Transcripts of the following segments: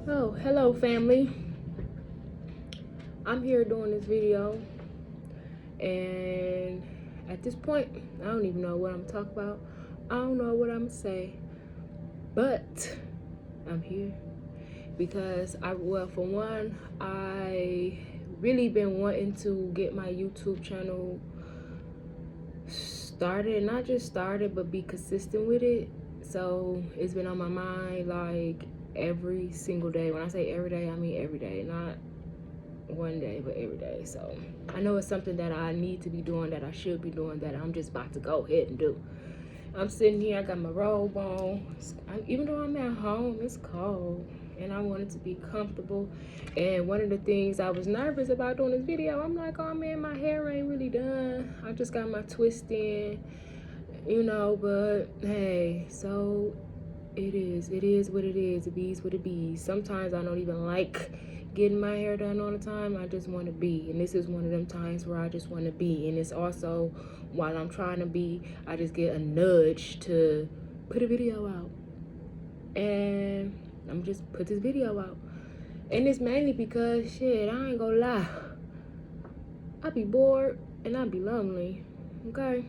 Oh, hello family. I'm here doing this video, and at this point, I don't even know what I'm talking about. I don't know what I'm gonna say, but I'm here because for one, I really been wanting to get my YouTube channel started, not just started, but be consistent with it. So it's been on my mind like every single day. When I say every day, I mean every day, not one day, but every day. So I know it's something that I need to be doing, that I should be doing, that I'm just about to go ahead and do. I'm sitting here, I got my robe on. Even though I'm at home, it's cold and I wanted to be comfortable. And one of the things I was nervous about doing this video, I'm like, oh man, my hair ain't really done. I just got my twist in, but hey, so it is what it is. It bees what it bees. Sometimes I don't even like getting my hair done all the time. I just want to be, and this is one of them times where I just want to be. And it's also, while I'm trying to be, I just get a nudge to put a video out, and I'm just put this video out. And it's mainly because shit, I ain't gonna lie, I be bored and I be lonely. Okay.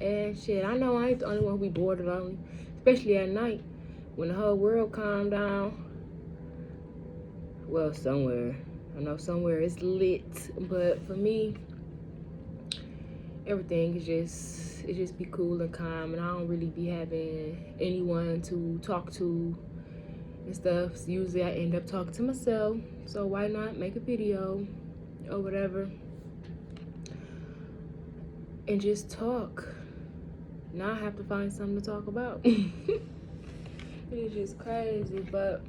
And shit, I know I ain't the only one who be bored and lonely, especially at night when the whole world calm down. Well, somewhere. I know somewhere it's lit, but for me, everything is just be cool and calm, and I don't really be having anyone to talk to and stuff. So usually I end up talking to myself. So why not make a video or whatever and just talk? Now I have to find something to talk about. It's just crazy, but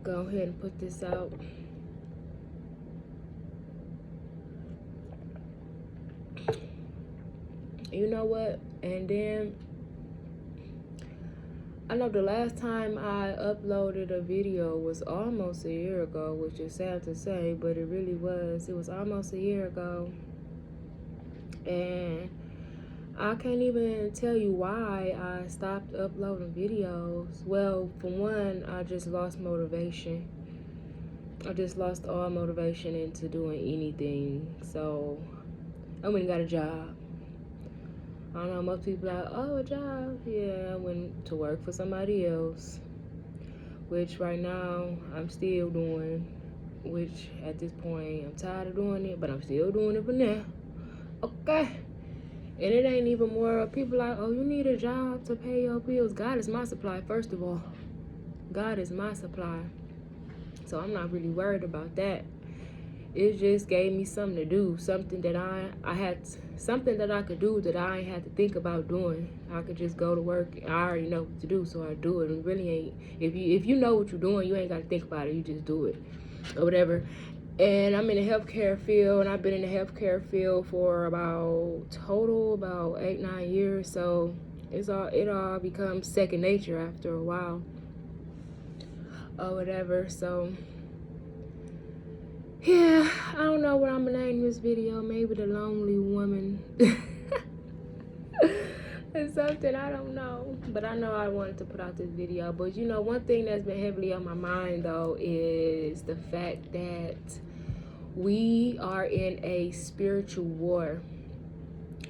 go ahead and put this out. You know what? And then I know the last time I uploaded a video was almost a year ago, which is sad to say, but it really was. It was almost a year ago. And I can't even tell you why I stopped uploading videos. Well, for one, I just lost motivation. I just lost all motivation into doing anything. So I went and got a job. I don't know, most people are like, oh, a job. Yeah, I went to work for somebody else, which right now I'm still doing, which at this point I'm tired of doing it, but I'm still doing it for now. Okay. And it ain't even more people like, oh, you need a job to pay your bills. God is my supply, first of all. God is my supply. So I'm not really worried about that. It just gave me something to do, something that something that I could do that I ain't had to think about doing. I could just go to work. I already know what to do, so I do it. It really ain't, if you know what you're doing, you ain't got to think about it. You just do it or whatever. And I'm in the healthcare field, and I've been in the healthcare field for about 8-9 years. So it all becomes second nature after a while or whatever. So yeah, I don't know what I'm gonna name this video. Maybe the lonely woman. It's something, I don't know. But I know I wanted to put out this video. But one thing that's been heavily on my mind though is the fact that we are in a spiritual war.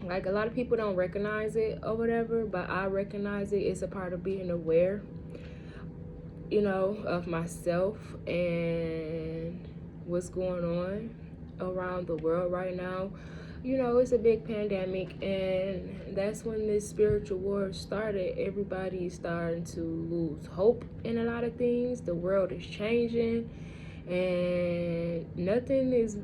Like, a lot of people don't recognize it or whatever, but I recognize it. It's a part of being aware, of myself and what's going on around the world right now. It's a big pandemic, and that's when this spiritual war started. Everybody's starting to lose hope in a lot of things. The world is changing, and nothing is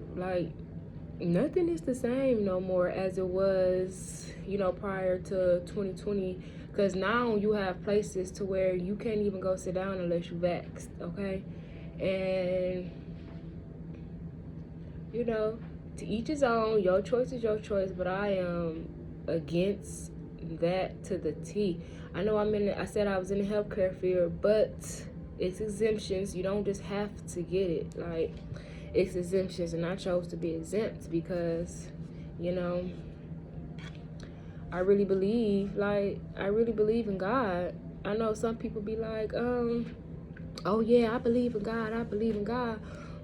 the same no more as it was, prior to 2020. Because now you have places to where you can't even go sit down unless you vaxxed, okay? And to each his own. Your choice is your choice, but I am against that to the T. I know I said I was in the healthcare field, but it's exemptions. You don't just have to get it. Like, it's exemptions, and I chose to be exempt because, I really believe in God, I know some people be like, oh yeah, I believe in God, I believe in God.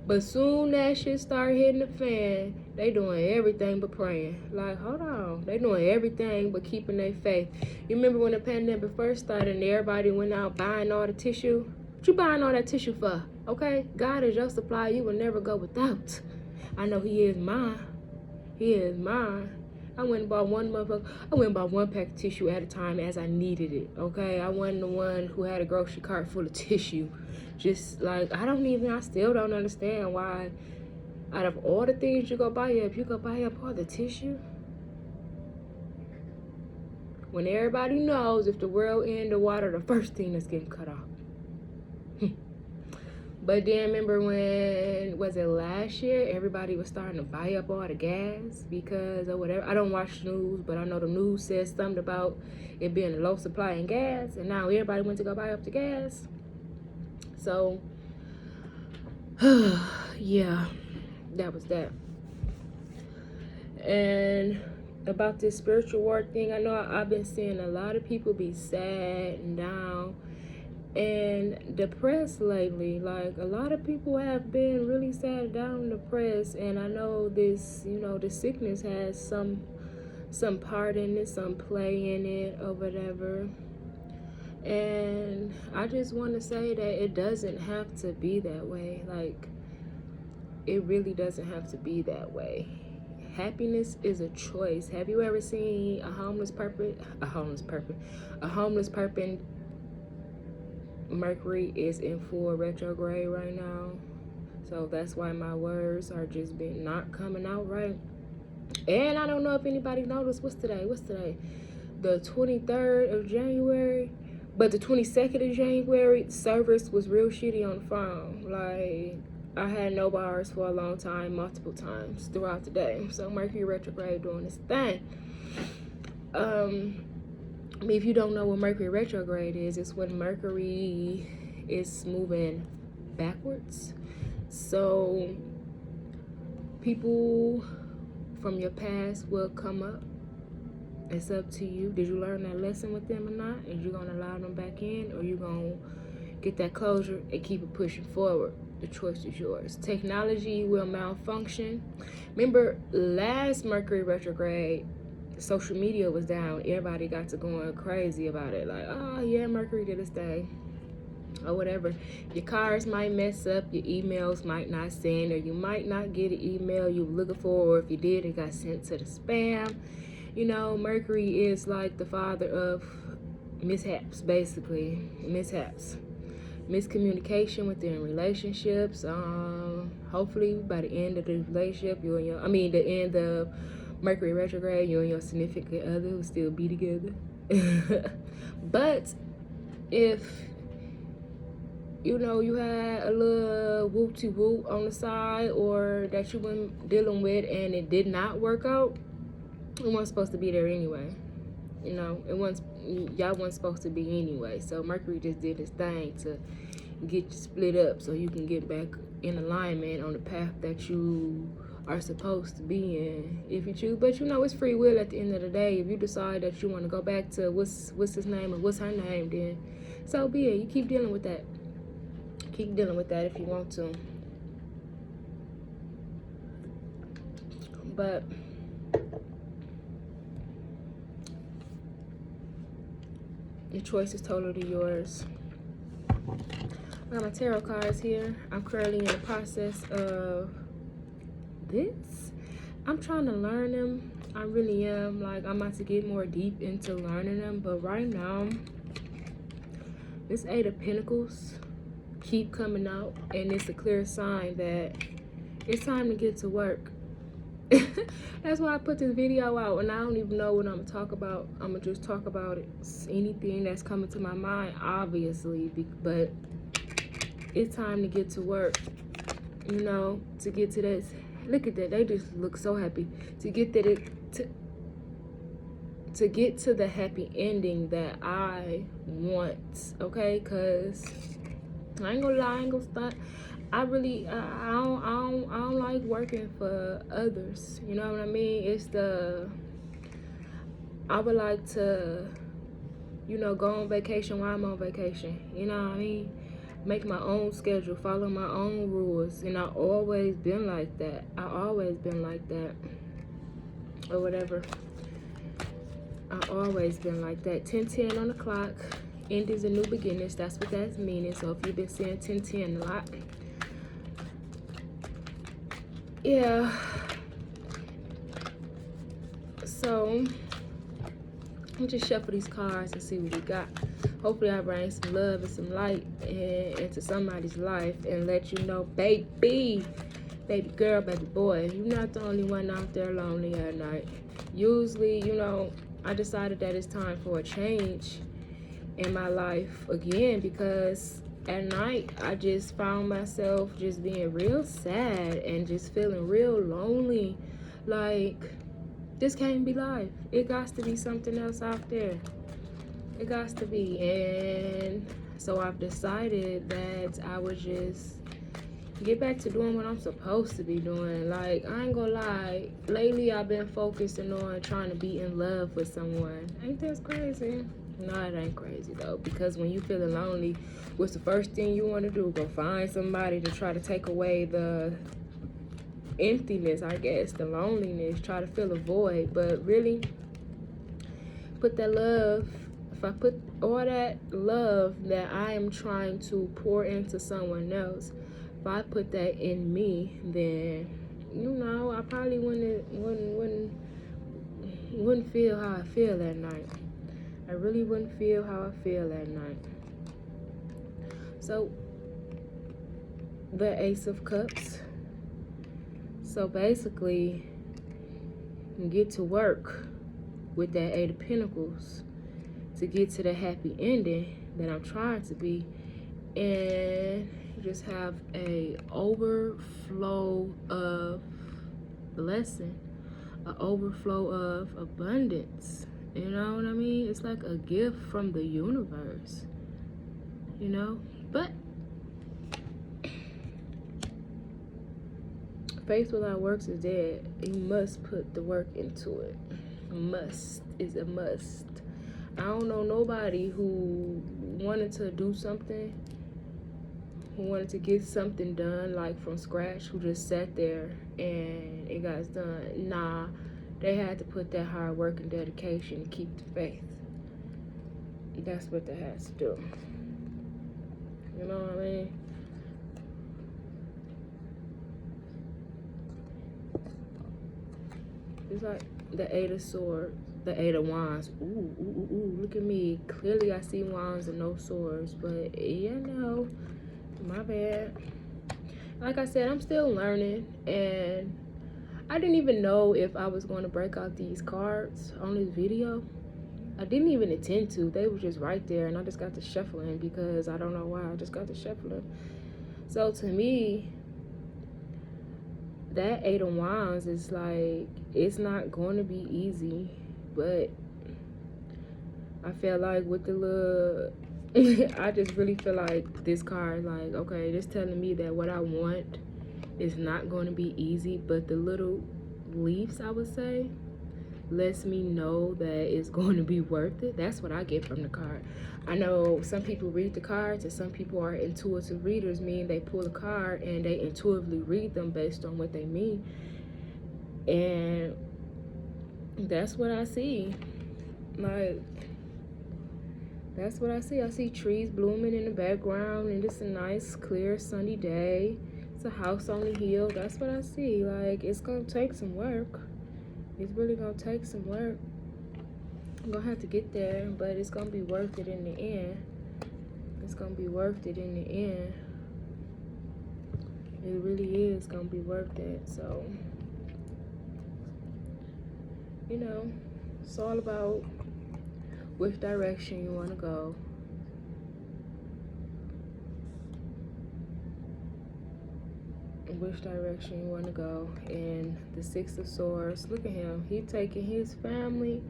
But soon that shit start hitting the fan, they doing everything but praying. Like, hold on. They doing everything but keeping their faith. You remember when the pandemic first started and everybody went out buying all the tissue? What you buying all that tissue for? Okay? God is your supply. You will never go without. I know he is mine. He is mine. I went and bought one pack of tissue at a time as I needed it. Okay? I wasn't the one who had a grocery cart full of tissue. Just like, I still don't understand why out of all the things you go buy up, you go buy up all the tissue. When everybody knows if the world end, the water, the first thing that's getting cut off. But then remember when, was it last year, everybody was starting to buy up all the gas because of whatever. I don't watch the news, but I know the news says something about it being a low supply in gas, and now everybody went to go buy up the gas. So, yeah, that was that. And about this spiritual war thing, I know I've been seeing a lot of people be sad and down and depressed lately. Like, a lot of people have been really sad, down, and depressed. And I know this, the sickness has some part in it, some play in it or whatever. And I just want to say that it doesn't have to be that way. Like, it really doesn't have to be that way. Happiness is a choice. Have you ever seen a homeless person? Mercury is in full retrograde right now. So that's why my words are just been not coming out right. And I don't know if anybody noticed, what's today? The 23rd of January. But the 22nd of January, service was real shitty on the phone. Like, I had no bars for a long time, multiple times throughout the day. So Mercury retrograde doing this thing. If you don't know what Mercury retrograde is, it's when Mercury is moving backwards. So people from your past will come up. It's up to you. Did you learn that lesson with them or not? Is you gonna allow them back in, or you gonna get that closure and keep it pushing forward? The choice is yours. Technology will malfunction. Remember last Mercury retrograde, social media was down. Everybody got to going crazy about it. Like, oh yeah, Mercury did its thing. Or whatever. Your cars might mess up, your emails might not send, or you might not get an email you were looking for, or if you did, it got sent to the spam. Mercury is like the father of mishaps, basically. Miscommunication within relationships. Hopefully by the end of the relationship, the end of Mercury retrograde, you and your significant other will still be together. But if you had a little whoop-de-whoop on the side, or that you been dealing with and it did not work out, it wasn't supposed to be there anyway. Y'all wasn't supposed to be anyway. So Mercury just did his thing to get you split up so you can get back in alignment on the path that you are supposed to be in, if you choose. But it's free will at the end of the day. If you decide that you want to go back to what's his name or what's her name, then so be it. You keep dealing with that. Keep dealing with that if you want to. But your choice is totally yours. I got my tarot cards here. I'm currently in the process of this. I'm trying to learn them. I really am. Like, I'm about to get more deep into learning them. But right now, this Eight of Pentacles keep coming out, and it's a clear sign that it's time to get to work. That's why I put this video out, and I don't even know what I'm gonna talk about. I'm gonna just talk about it. Anything that's coming to my mind, obviously, but it's time to get to work, to get to this. Look at that, they just look so happy to get to get to the happy ending that I want. Okay, because I ain't gonna lie, I ain't gonna stunt. I don't like working for others. You know what I mean? I would like to, go on vacation while I'm on vacation. You know what I mean? Make my own schedule, follow my own rules. And I always been like that. I always been like that. Or whatever. I always been like that. 10:10 on the clock. Endings and new beginnings. That's what that's meaning. So if you've been saying 10:10 a lot. Yeah. So I'm just shuffle these cards and see what we got. Hopefully I bring some love and some light into somebody's life and let you know, baby girl, baby boy, you're not the only one out there lonely at night. Usually, I decided that it's time for a change in my life again, because at night I just found myself just being real sad and just feeling real lonely. Like, this can't be life. It got to be something else out there. It got to be. And so I've decided that I would just get back to doing what I'm supposed to be doing. Like, I ain't gonna lie, lately I've been focusing on trying to be in love with someone. Ain't that crazy? No, it ain't crazy though, because when you feeling lonely, what's the first thing you want to do? Go find somebody to try to take away the emptiness, I guess, the loneliness, try to fill a void. But really, put that love, if I put all that love that I am trying to pour into someone else, if I put that in me, then I probably wouldn't feel how I feel that night. I really wouldn't feel how I feel that night. So the Ace of Cups. So basically, get to work with that Eight of Pentacles to get to the happy ending that I'm trying to be, and you just have a overflow of blessing, an overflow of abundance. You know what I mean? It's like a gift from the universe, but faith without works is dead. You must put the work into it. Must is a must. I don't know nobody who wanted to do something, who wanted to get something done like from scratch, who just sat there and it got done. Nah, they had to put that hard work and dedication to keep the faith. That's what they had to do. You know what I mean? It's like the Eight of Swords, the Eight of Wands. Ooh, look at me. Clearly I see wands and no swords, but my bad. Like I said, I'm still learning, and I didn't even know if I was going to break out these cards on this video. I didn't even intend to. They were just right there, and I just got to shuffling because I don't know why. I just got to shuffling. So to me, that Eight of Wands is like, it's not going to be easy, but I feel like with the little I just really feel like this card, like, okay, this telling me that what I want is not going to be easy, but the little leaves, I would say, lets me know that it's going to be worth it. That's what I get from the card. I know some people read the cards and some people are intuitive readers, meaning they pull a card and they intuitively read them based on what they mean. And that's what I see. Like, that's what I see. I see trees blooming in the background, and it's a nice, clear, sunny day. It's a house on the hill. That's what I see. Like, it's going to take some work. It's really going to take some work. I'm going to have to get there, but it's going to be worth it in the end. It's going to be worth it in the end. It really is going to be worth it. So, it's all about which direction you want to go. Which direction you want to go. And the Six of Swords, look at him. He taking his family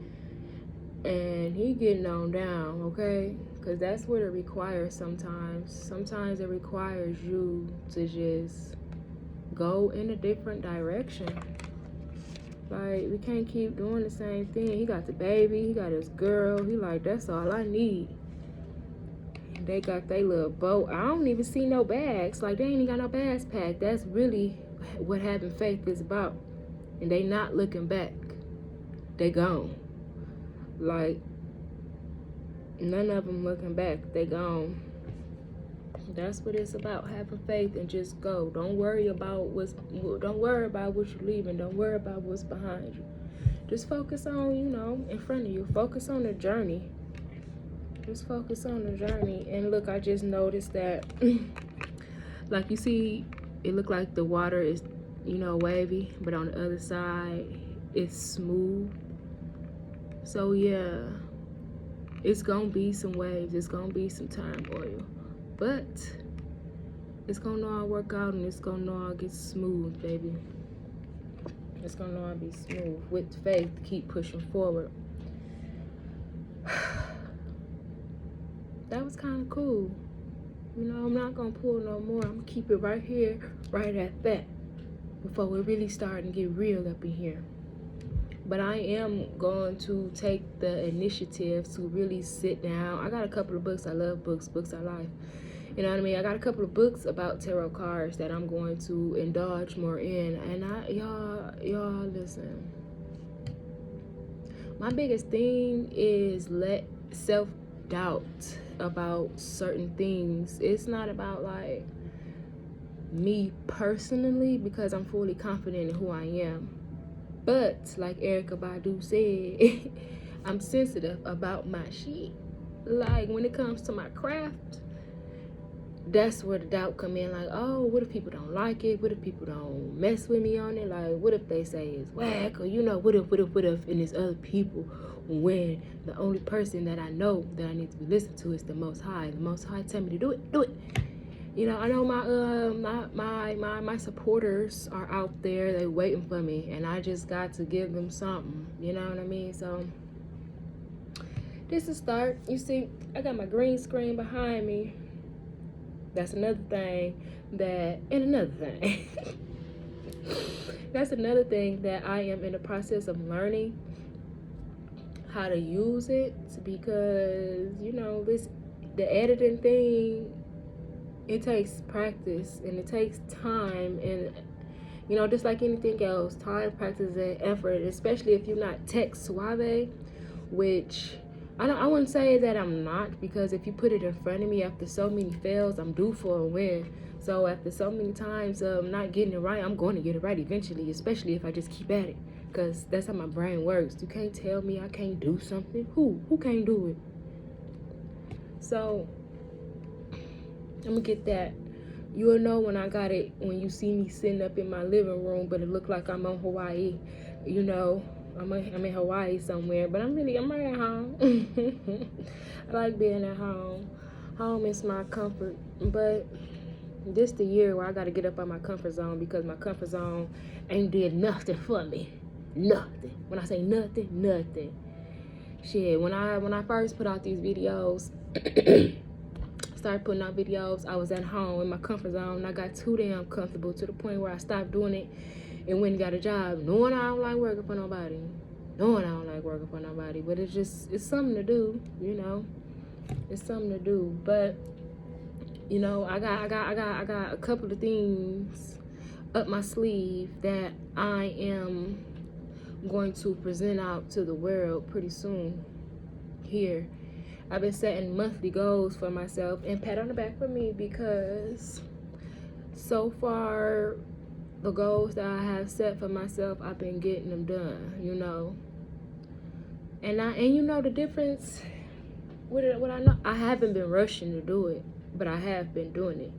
and he getting on down, okay? Because that's what it requires sometimes. Sometimes it requires you to just go in a different direction. Like, we can't keep doing the same thing. He got the baby, he got his girl. He like, that's all I need. They got their little boat. I don't even see no bags. Like, they ain't even got no bags packed. That's really what having faith is about. And they not looking back. They gone. Like, none of them looking back. They gone. That's what it's about, having faith and just go. Don't worry about what you're leaving. Don't worry about what's behind you. Just focus on, in front of you. Focus on the journey. Just focus on the journey. And look, I just noticed that, like, you see, it look like the water is, wavy, but on the other side, it's smooth. So, yeah, it's gonna be some waves. It's gonna be some turmoil. But it's gonna all work out, and it's gonna all get smooth, baby. It's gonna all be smooth. With faith, keep pushing forward. That was kind of cool. I'm not gonna pull no more. I'm gonna keep it right here, right at that, before we really start and get real up in here. But I am going to take the initiative to really sit down. I got a couple of books. I love books. Books are life. You know what I mean? I got a couple of books about tarot cards that I'm going to indulge more in. And y'all listen. My biggest thing is let self-doubt about certain things. It's not about like me personally, because I'm fully confident in who I am. But like Erykah Badu said, I'm sensitive about my shit. Like, when it comes to my craft, that's where the doubt come in. Like, oh, what if people don't like it? What if people don't mess with me on it? Like, what if they say it's whack? Or, what if, and there's other people, when the only person that I know that I need to be listened to is the Most High. The Most High tell me to do it, do it. I know my supporters are out there. They waiting for me, and I just got to give them something. You know what I mean? So this is a start. You see, I got my green screen behind me. That's another thing that's another thing that I am in the process of learning how to use it, because the editing thing, it takes practice and it takes time, and just like anything else, time, practice, and effort, especially if you're not tech suave, which I wouldn't say that I'm not, because if you put it in front of me after so many fails, I'm due for a win. So after so many times of not getting it right, I'm going to get it right eventually, especially if I just keep at it, because that's how my brain works. You can't tell me I can't do something. Who can't do it? So I'm gonna get that. You'll know when I got it when you see me sitting up in my living room, but it looked like I'm on Hawaii. I'm in Hawaii somewhere, but I'm right at home. I like being at home. Home is my comfort. But this the year where I got to get up out my comfort zone, because my comfort zone ain't did nothing for me. Nothing. When I say nothing. Shit, when I first put out these videos, started putting out videos, I was at home in my comfort zone, and I got too damn comfortable to the point where I stopped doing it and went and got a job, knowing I don't like working for nobody. But it's something to do, It's something to do. But I got a couple of things up my sleeve that I am going to present out to the world pretty soon here. I've been setting monthly goals for myself, and pat on the back for me, because so far the goals that I have set for myself, I've been getting them done, And the difference with it, what I know, I haven't been rushing to do it, but I have been doing it.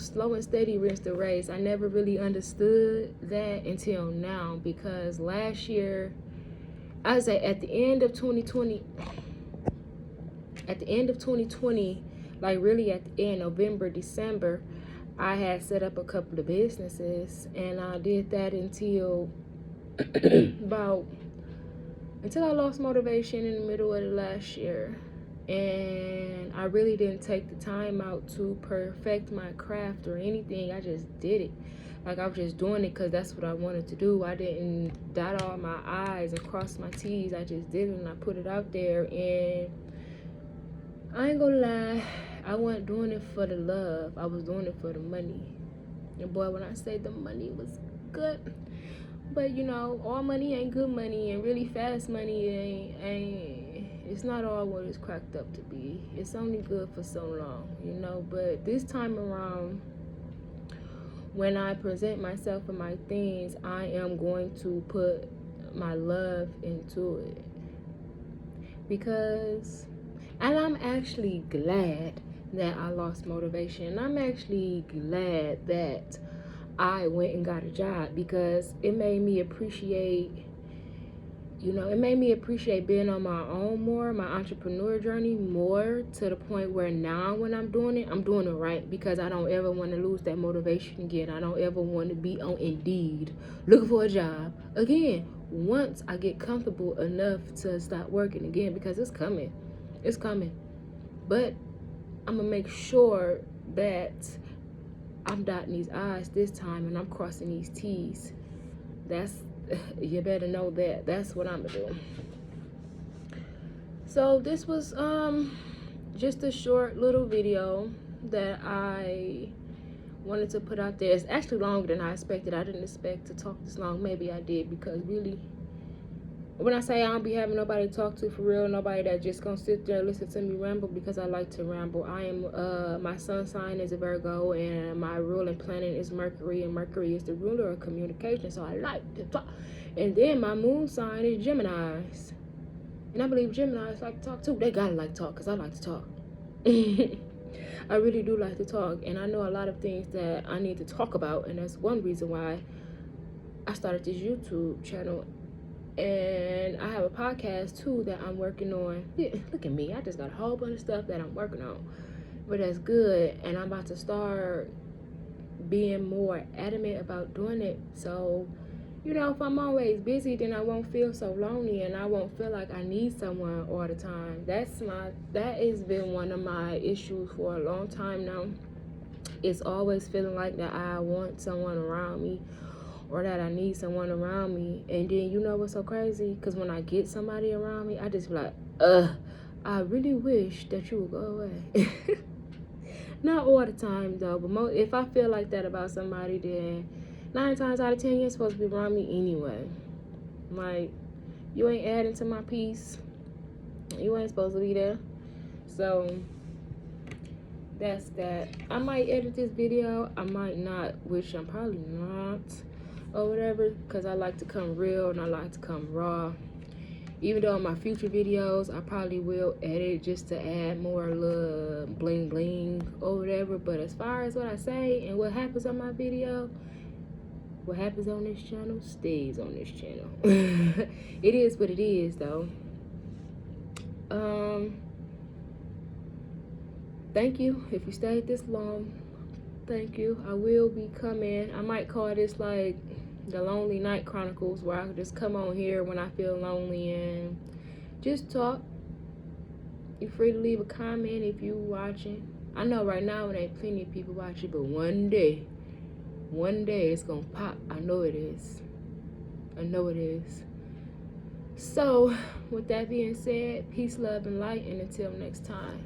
Slow and steady wins the race. I never really understood that until now, because last year, I would say at the end of 2020, like really at the end, November, December, I had set up a couple of businesses, and I did that until until I lost motivation in the middle of the last year. And I really didn't take the time out to perfect my craft or anything. I just did it. Like, I was just doing it because that's what I wanted to do. I didn't dot all my I's and cross my T's. I just did it and I put it out there. And I ain't gonna lie, I wasn't doing it for the love. I was doing it for the money. And boy, when I say the money was good, but you know, all money ain't good money, and really fast money it's not all what it's cracked up to be. It's only good for so long, you know. But this time around, when I present myself and my things, I am going to put my love into it. Because, and I'm actually glad that I lost motivation. I'm actually glad that I went and got a job, because it made me appreciate, it made me appreciate being on my own more, my entrepreneur journey more, to the point where now when I'm doing it right, because I don't ever want to lose that motivation again. I don't ever want to be on Indeed looking for a job again once I get comfortable enough to stop working again, because it's coming. It's coming. But I'm going to make sure that I'm dotting these I's this time and I'm crossing these T's. You better know that. That's what I'm gonna do. So this was just a short little video that I wanted to put out there. It's actually longer than I expected. I didn't expect to talk this long. Maybe I did, because really, when I say I don't be having nobody to talk to for real, nobody that just gonna sit there and listen to me ramble, because I like to ramble. I am my sun sign is a Virgo, and my ruling planet is Mercury, and Mercury is the ruler of communication, so I like to talk. And then my moon sign is Geminis, and I believe Geminis like to talk too. They gotta like to talk, because I like to talk. I really do like to talk, and I know a lot of things that I need to talk about, and that's one reason why I started this YouTube channel. And I have a podcast too that I'm working on. Yeah, look at me, I just got a whole bunch of stuff that I'm working on, but that's good. And I'm about to start being more adamant about doing it. So, if I'm always busy, then I won't feel so lonely, and I won't feel like I need someone all the time. That has been one of my issues for a long time now. It's always feeling like that I want someone around me, or that I need someone around me. And then, you know what's so crazy? Because when I get somebody around me, I just be like, I really wish that you would go away. Not all the time though, but if I feel like that about somebody, then 9 times out of 10 you're supposed to be around me anyway. Like, you ain't adding to my peace. You ain't supposed to be there. So that's that. I might edit this video, I might not, which I'm probably not, or whatever, because I like to come real and I like to come raw. Even though in my future videos I probably will edit just to add more little bling bling or whatever. But as far as what I say and what happens on my video, what happens on this channel stays on this channel. It is what it is though. Thank you if you stayed this long. Thank you. I will be coming. I might call this like the Lonely Night Chronicles, where I can just come on here when I feel lonely and just talk. You're free to leave a comment if you watching. I know right now there ain't plenty of people watching, but one day it's gonna pop. I know it is. I know it is. So with that being said, peace, love, and light, and until next time.